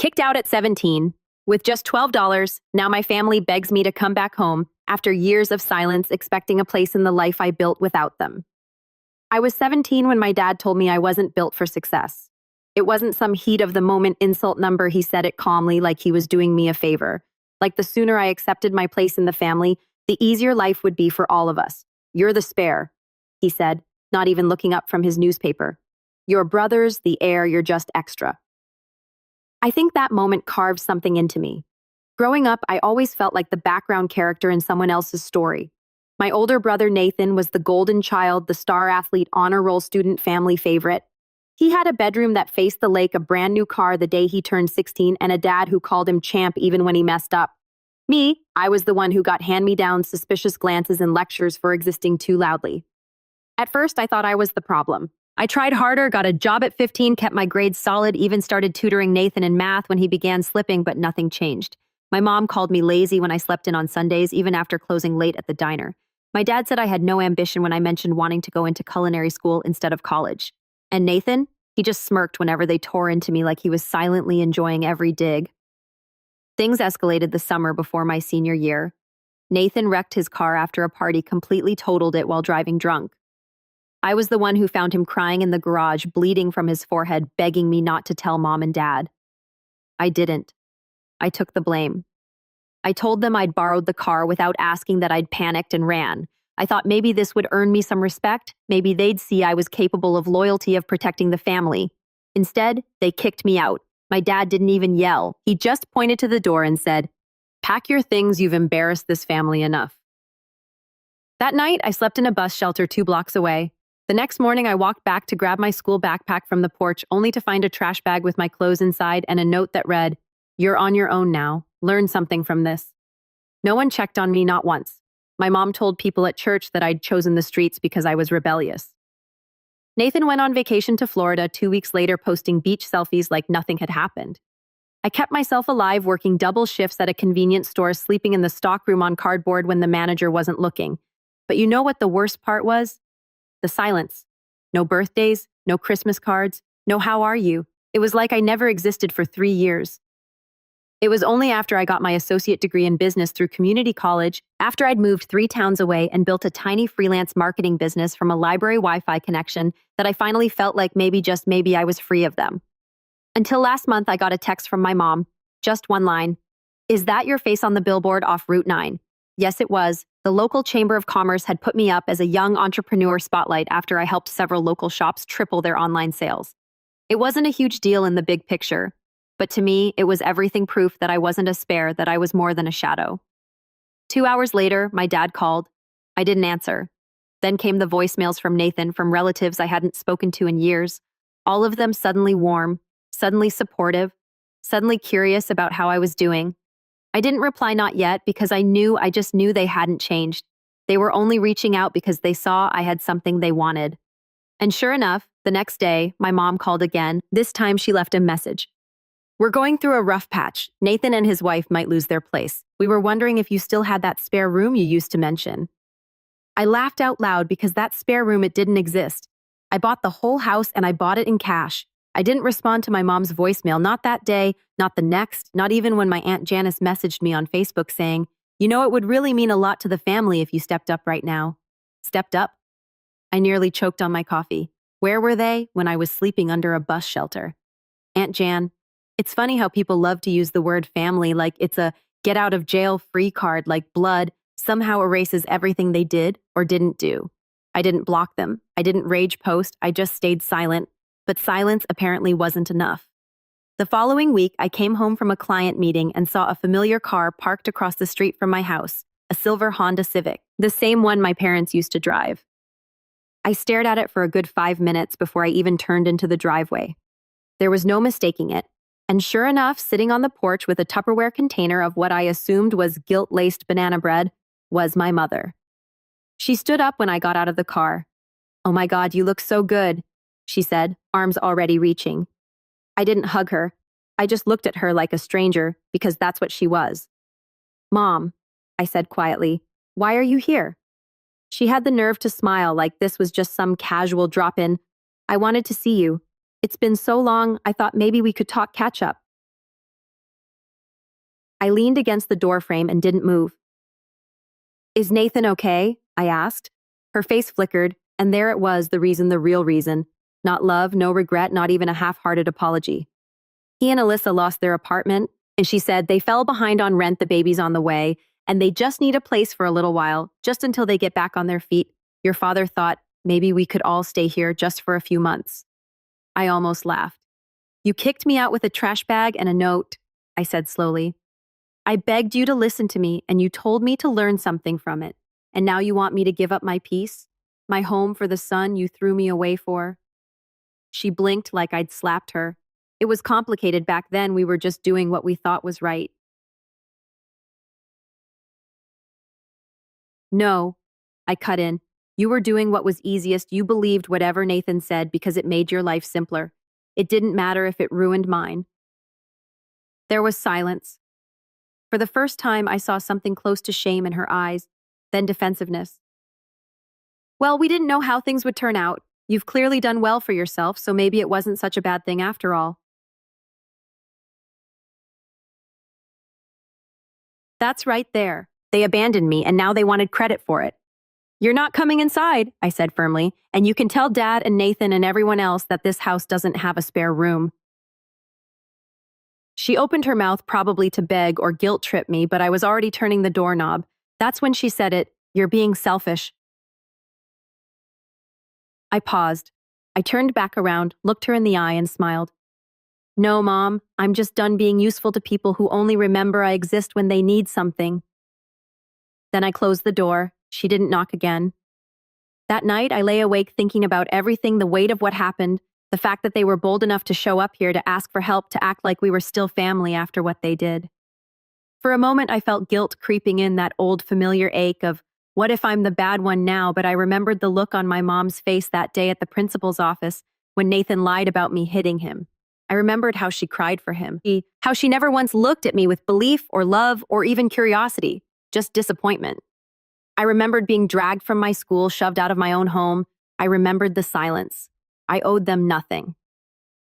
Kicked out at 17. With just $12, now my family begs me to come back home after years of silence, expecting a place in the life I built without them. I was 17 when my dad told me I wasn't built for success. It wasn't some heat of the moment insult number. He said it calmly, like he was doing me a favor. Like the sooner I accepted my place in the family, the easier life would be for all of us. You're the spare, he said, not even looking up from his newspaper. Your brother's the heir, you're just extra. I think that moment carved something into me. Growing up, I always felt like the background character in someone else's story. My older brother Nathan was the golden child, the star athlete, honor roll student, family favorite. He had a bedroom that faced the lake, a brand new car the day he turned 16, and a dad who called him champ even when he messed up. Me, I was the one who got hand-me-downs, suspicious glances, and lectures for existing too loudly. At first, I thought I was the problem. I tried harder, got a job at 15, kept my grades solid, even started tutoring Nathan in math when he began slipping, but nothing changed. My mom called me lazy when I slept in on Sundays, even after closing late at the diner. My dad said I had no ambition when I mentioned wanting to go into culinary school instead of college. And Nathan? He just smirked whenever they tore into me like he was silently enjoying every dig. Things escalated the summer before my senior year. Nathan wrecked his car after a party, completely totaled it while driving drunk. I was the one who found him crying in the garage, bleeding from his forehead, begging me not to tell mom and dad. I didn't. I took the blame. I told them I'd borrowed the car without asking, that I'd panicked and ran. I thought maybe this would earn me some respect. Maybe they'd see I was capable of loyalty, of protecting the family. Instead, they kicked me out. My dad didn't even yell. He just pointed to the door and said, "Pack your things, you've embarrassed this family enough." That night, I slept in a bus shelter 2 blocks away. The next morning, I walked back to grab my school backpack from the porch, only to find a trash bag with my clothes inside and a note that read, "You're on your own now. Learn something from this." No one checked on me, not once. My mom told people at church that I'd chosen the streets because I was rebellious. Nathan went on vacation to Florida 2 weeks later, posting beach selfies like nothing had happened. I kept myself alive, working double shifts at a convenience store, sleeping in the stockroom on cardboard when the manager wasn't looking. But you know what the worst part was? The silence. No birthdays, no Christmas cards, no "how are you?" It was like I never existed for 3 years. It was only after I got my associate degree in business through community college, after I'd moved 3 towns away and built a tiny freelance marketing business from a library Wi-Fi connection, that I finally felt like maybe, just maybe, I was free of them. Until last month, I got a text from my mom. Just one line. "Is that your face on the billboard off Route 9? Yes, it was. The local Chamber of Commerce had put me up as a young entrepreneur spotlight after I helped several local shops triple their online sales. It wasn't a huge deal in the big picture, but to me, it was everything, proof that I wasn't a spare, that I was more than a shadow. 2 hours later, my dad called. I didn't answer. Then came the voicemails from Nathan, from relatives I hadn't spoken to in years. All of them suddenly warm, suddenly supportive, suddenly curious about how I was doing. I didn't reply not yet because I just knew they hadn't changed. They were only reaching out because they saw I had something they wanted. And sure enough, the next day, my mom called again. This time she left a message. "We're going through a rough patch. Nathan and his wife might lose their place. We were wondering if you still had that spare room you used to mention." I laughed out loud because that spare room, it didn't exist. I bought the whole house and I bought it in cash. I didn't respond to my mom's voicemail, not that day, not the next, not even when my Aunt Janice messaged me on Facebook saying, "You know, it would really mean a lot to the family if you stepped up right now." Stepped up? I nearly choked on my coffee. Where were they when I was sleeping under a bus shelter? Aunt Jan, it's funny how people love to use the word family like it's a get out of jail free card, like blood somehow erases everything they did or didn't do. I didn't block them. I didn't rage post. I just stayed silent. But silence apparently wasn't enough. The following week, I came home from a client meeting and saw a familiar car parked across the street from my house, a silver Honda Civic, the same one my parents used to drive. I stared at it for a good 5 minutes before I even turned into the driveway. There was no mistaking it. And sure enough, sitting on the porch with a Tupperware container of what I assumed was guilt-laced banana bread, was my mother. She stood up when I got out of the car. "Oh my God, you look so good," she said, arms already reaching. I didn't hug her. I just looked at her like a stranger, because that's what she was. "Mom," I said quietly, "why are you here?" She had the nerve to smile like this was just some casual drop-in. "I wanted to see you. It's been so long, I thought maybe we could talk catch up." I leaned against the doorframe and didn't move. Is Nathan okay? I asked. Her face flickered, and there it was, the real reason. Not love, no regret, not even a half-hearted apology. He and Alyssa lost their apartment, and she said they fell behind on rent, the baby's on the way, and they just need a place for a little while, just until they get back on their feet. Your father thought maybe we could all stay here just for a few months. I almost laughed. You kicked me out with a trash bag and a note, I said slowly. I begged you to listen to me, and you told me to learn something from it. And now you want me to give up my peace? My home for the son you threw me away for? She blinked like I'd slapped her. It was complicated back then. We were just doing what we thought was right. No, I cut in. You were doing what was easiest. You believed whatever Nathan said because it made your life simpler. It didn't matter if it ruined mine. There was silence. For the first time, I saw something close to shame in her eyes, then defensiveness. Well, we didn't know how things would turn out. You've clearly done well for yourself, so maybe it wasn't such a bad thing after all. That's right there. They abandoned me, and now they wanted credit for it. You're not coming inside, I said firmly, and you can tell Dad and Nathan and everyone else that this house doesn't have a spare room. She opened her mouth, probably to beg or guilt trip me, but I was already turning the doorknob. That's when she said it. You're being selfish. I paused. I turned back around, looked her in the eye, and smiled. No, Mom, I'm just done being useful to people who only remember I exist when they need something. Then I closed the door. She didn't knock again. That night, I lay awake thinking about everything, the weight of what happened, the fact that they were bold enough to show up here, to ask for help, to act like we were still family after what they did. For a moment, I felt guilt creeping in, that old familiar ache of, what if I'm the bad one now? But I remembered the look on my mom's face that day at the principal's office when Nathan lied about me hitting him. I remembered how she cried for him, how she never once looked at me with belief or love or even curiosity, just disappointment. I remembered being dragged from my school, shoved out of my own home. I remembered the silence. I owed them nothing.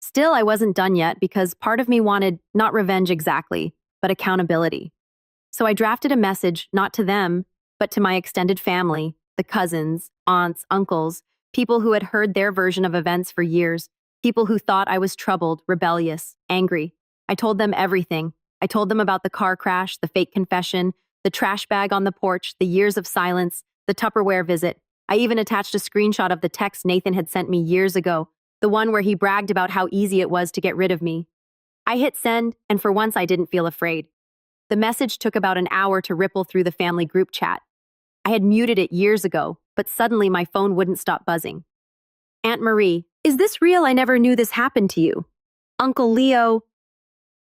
Still, I wasn't done yet, because part of me wanted not revenge exactly, but accountability. So I drafted a message, not to them, but to my extended family, the cousins, aunts, uncles, people who had heard their version of events for years, people who thought I was troubled, rebellious, angry. I told them everything. I told them about the car crash, the fake confession, the trash bag on the porch, the years of silence, the Tupperware visit. I even attached a screenshot of the text Nathan had sent me years ago, the one where he bragged about how easy it was to get rid of me. I hit send, and for once I didn't feel afraid. The message took about an hour to ripple through the family group chat. I had muted it years ago, but suddenly my phone wouldn't stop buzzing. Aunt Marie, is this real? I never knew this happened to you. Uncle Leo,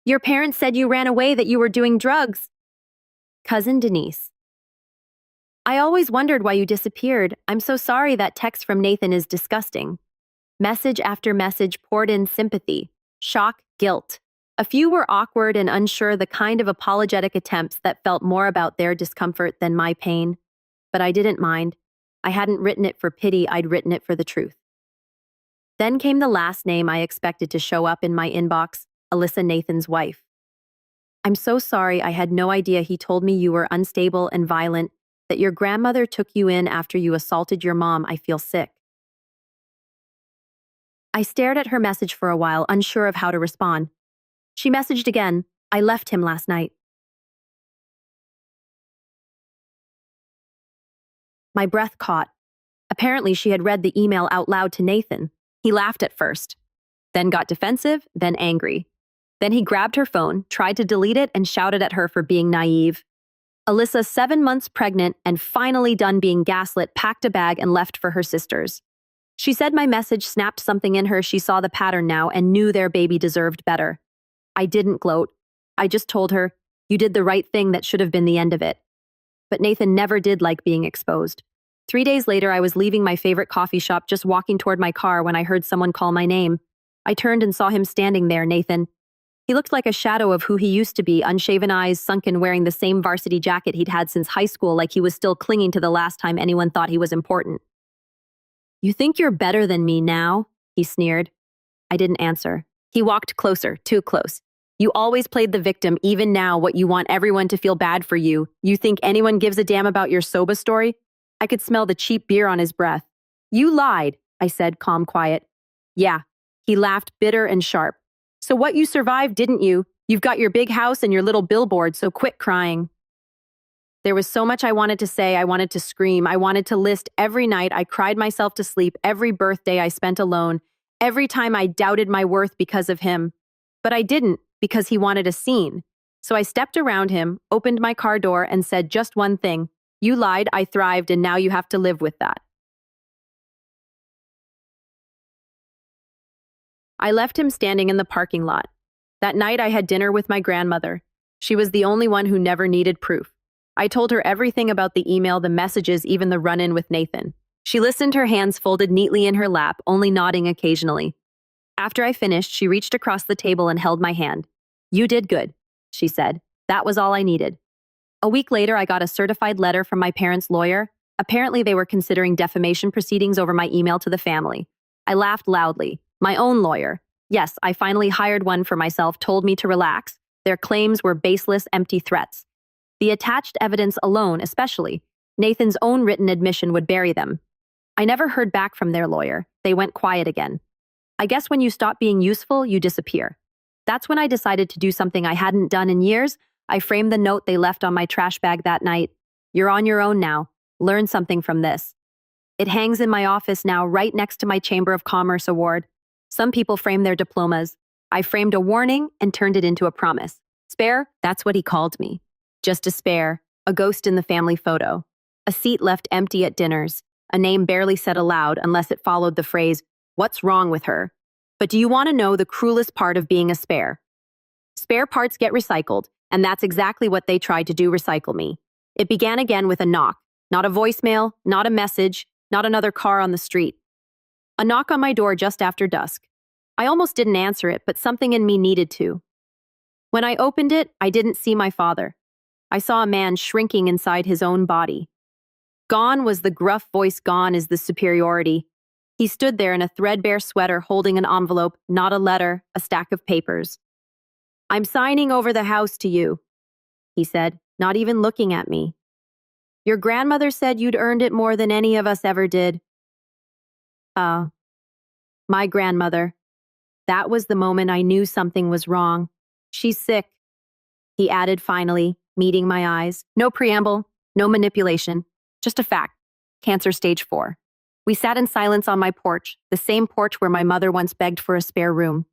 your parents said you ran away, that you were doing drugs. Cousin Denise, I always wondered why you disappeared. I'm so sorry. That text from Nathan is disgusting. Message after message poured in sympathy, shock, guilt. A few were awkward and unsure, the kind of apologetic attempts that felt more about their discomfort than my pain. But I didn't mind. I hadn't written it for pity, I'd written it for the truth. Then came the last name I expected to show up in my inbox, Alyssa, Nathan's wife. I'm so sorry. I had no idea. He told me you were unstable and violent, that your grandmother took you in after you assaulted your mom. I feel sick. I stared at her message for a while, unsure of how to respond. She messaged again. I left him last night. My breath caught. Apparently, she had read the email out loud to Nathan. He laughed at first, then got defensive, then angry. Then he grabbed her phone, tried to delete it, and shouted at her for being naive. Alyssa, 7 months pregnant and finally done being gaslit, packed a bag and left for her sisters. She said my message snapped something in her. She saw the pattern now and knew their baby deserved better. I didn't gloat. I just told her, you did the right thing. That should have been the end of it. But Nathan never did like being exposed. 3 days later, I was leaving my favorite coffee shop, just walking toward my car, when I heard someone call my name. I turned and saw him standing there, Nathan. He looked like a shadow of who he used to be, unshaven eyes, sunken, wearing the same varsity jacket he'd had since high school, like he was still clinging to the last time anyone thought he was important. You think you're better than me now? He sneered. I didn't answer. He walked closer, too close. You always played the victim, even now, what you want everyone to feel bad for you. You think anyone gives a damn about your soba story? I could smell the cheap beer on his breath. You lied, I said, calm, quiet. Yeah. He laughed, bitter and sharp. So what, you survived, didn't you? You've got your big house and your little billboard, so quit crying. There was so much I wanted to say. I wanted to scream. I wanted to list every night I cried myself to sleep, every birthday I spent alone, every time I doubted my worth because of him. But I didn't, because he wanted a scene. So I stepped around him, opened my car door, and said just one thing. You lied, I thrived, and now you have to live with that. I left him standing in the parking lot. That night I had dinner with my grandmother. She was the only one who never needed proof. I told her everything about the email, the messages, even the run-in with Nathan. She listened, her hands folded neatly in her lap, only nodding occasionally. After I finished, she reached across the table and held my hand. You did good, she said. That was all I needed. A week later, I got a certified letter from my parents' lawyer. Apparently, they were considering defamation proceedings over my email to the family. I laughed loudly. My own lawyer. Yes, I finally hired one for myself, told me to relax. Their claims were baseless, empty threats. The attached evidence alone, especially Nathan's own written admission, would bury them. I never heard back from their lawyer. They went quiet again. I guess when you stop being useful, you disappear. That's when I decided to do something I hadn't done in years. I framed the note they left on my trash bag that night. You're on your own now. Learn something from this. It hangs in my office now, right next to my Chamber of Commerce award. Some people frame their diplomas. I framed a warning and turned it into a promise. Spare, that's what he called me. Just a spare, a ghost in the family photo. A seat left empty at dinners, a name barely said aloud unless it followed the phrase, "What's wrong with her?" But do you want to know the cruelest part of being a spare? Spare parts get recycled, and that's exactly what they tried to do, recycle me. It began again with a knock. Not a voicemail, not a message, not another car on the street. A knock on my door just after dusk. I almost didn't answer it, but something in me needed to. When I opened it, I didn't see my father. I saw a man shrinking inside his own body. Gone was the gruff voice, gone is the superiority. He stood there in a threadbare sweater holding an envelope, not a letter, a stack of papers. I'm signing over the house to you, he said, not even looking at me. Your grandmother said you'd earned it more than any of us ever did. My grandmother. That was the moment I knew something was wrong. She's sick, he added finally, meeting my eyes. No preamble, no manipulation, just a fact. Cancer stage 4. We sat in silence on my porch, the same porch where my mother once begged for a spare room.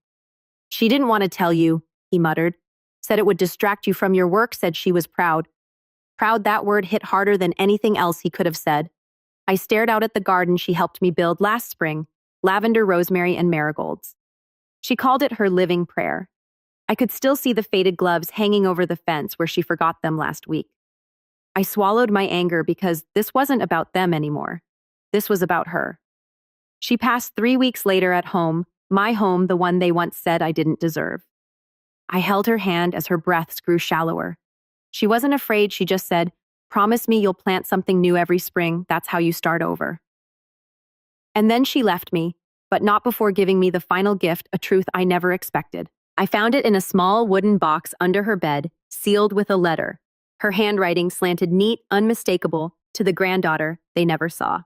She didn't want to tell you, he muttered. Said it would distract you from your work, said she was proud. Proud, that word hit harder than anything else he could have said. I stared out at the garden she helped me build last spring, lavender, rosemary, and marigolds. She called it her living prayer. I could still see the faded gloves hanging over the fence where she forgot them last week. I swallowed my anger because this wasn't about them anymore. This was about her. She passed 3 weeks later at home, my home, the one they once said I didn't deserve. I held her hand as her breaths grew shallower. She wasn't afraid, she just said, "Promise me you'll plant something new every spring, that's how you start over." And then she left me, but not before giving me the final gift, a truth I never expected. I found it in a small wooden box under her bed, sealed with a letter. Her handwriting slanted neat, unmistakable, to the granddaughter they never saw.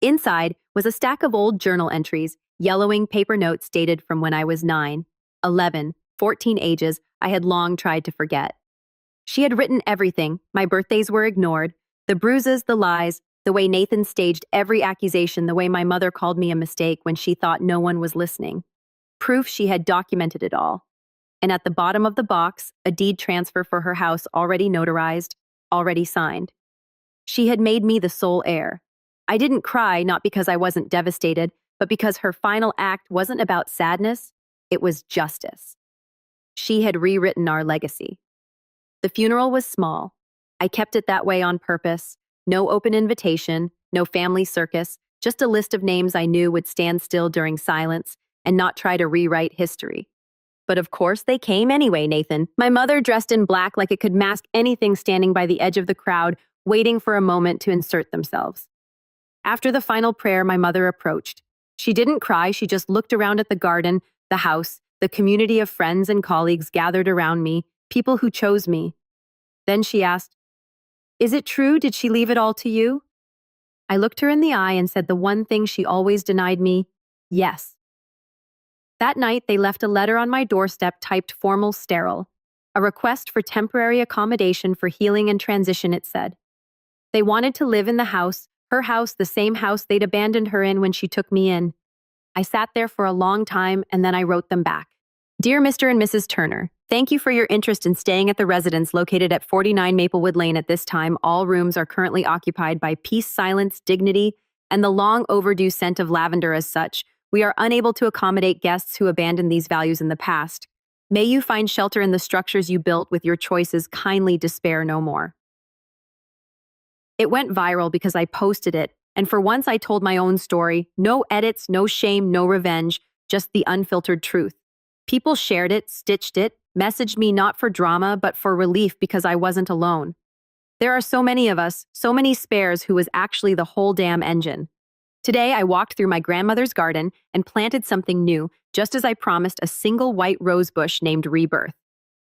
Inside was a stack of old journal entries, yellowing paper notes dated from when I was 9, 11, 14 ages I had long tried to forget. She had written everything. My birthdays were ignored, the bruises, the lies, the way Nathan staged every accusation, the way my mother called me a mistake when she thought no one was listening. Proof she had documented it all. And at the bottom of the box, a deed transfer for her house already notarized, already signed. She had made me the sole heir. I didn't cry, not because I wasn't devastated, but because her final act wasn't about sadness, it was justice. She had rewritten our legacy. The funeral was small. I kept it that way on purpose. No open invitation, no family circus, just a list of names I knew would stand still during silence and not try to rewrite history. But of course they came anyway, Nathan. My mother dressed in black like it could mask anything standing by the edge of the crowd, waiting for a moment to insert themselves. After the final prayer, my mother approached. She didn't cry, she just looked around at the garden, the house, The community of friends and colleagues gathered around me, people who chose me. Then she asked, "Is it true? Did she leave it all to you?" I looked her in the eye and said the one thing she always denied me, yes. That night, they left a letter on my doorstep typed formal sterile, a request for temporary accommodation for healing and transition, it said. They wanted to live in the house, her house, the same house they'd abandoned her in when she took me in. I sat there for a long time and then I wrote them back. Dear Mr. and Mrs. Turner, thank you for your interest in staying at the residence located at 49 Maplewood Lane at this time. All rooms are currently occupied by peace, silence, dignity, and the long overdue scent of lavender as such. We are unable to accommodate guests who abandoned these values in the past. May you find shelter in the structures you built with your choices. Kindly despair no more. It went viral because I posted it, and for once I told my own story. No edits, no shame, no revenge, just the unfiltered truth. People shared it, stitched it, messaged me not for drama, but for relief because I wasn't alone. There are so many of us, so many spares who was actually the whole damn engine. Today, I walked through my grandmother's garden and planted something new, just as I promised, a single white rose bush named Rebirth.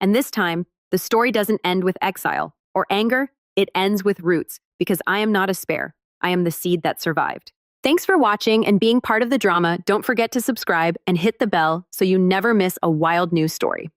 And this time, the story doesn't end with exile or anger, it ends with roots, because I am not a spare. I am the seed that survived. Thanks for watching and being part of the drama. Don't forget to subscribe and hit the bell so you never miss a wild news story.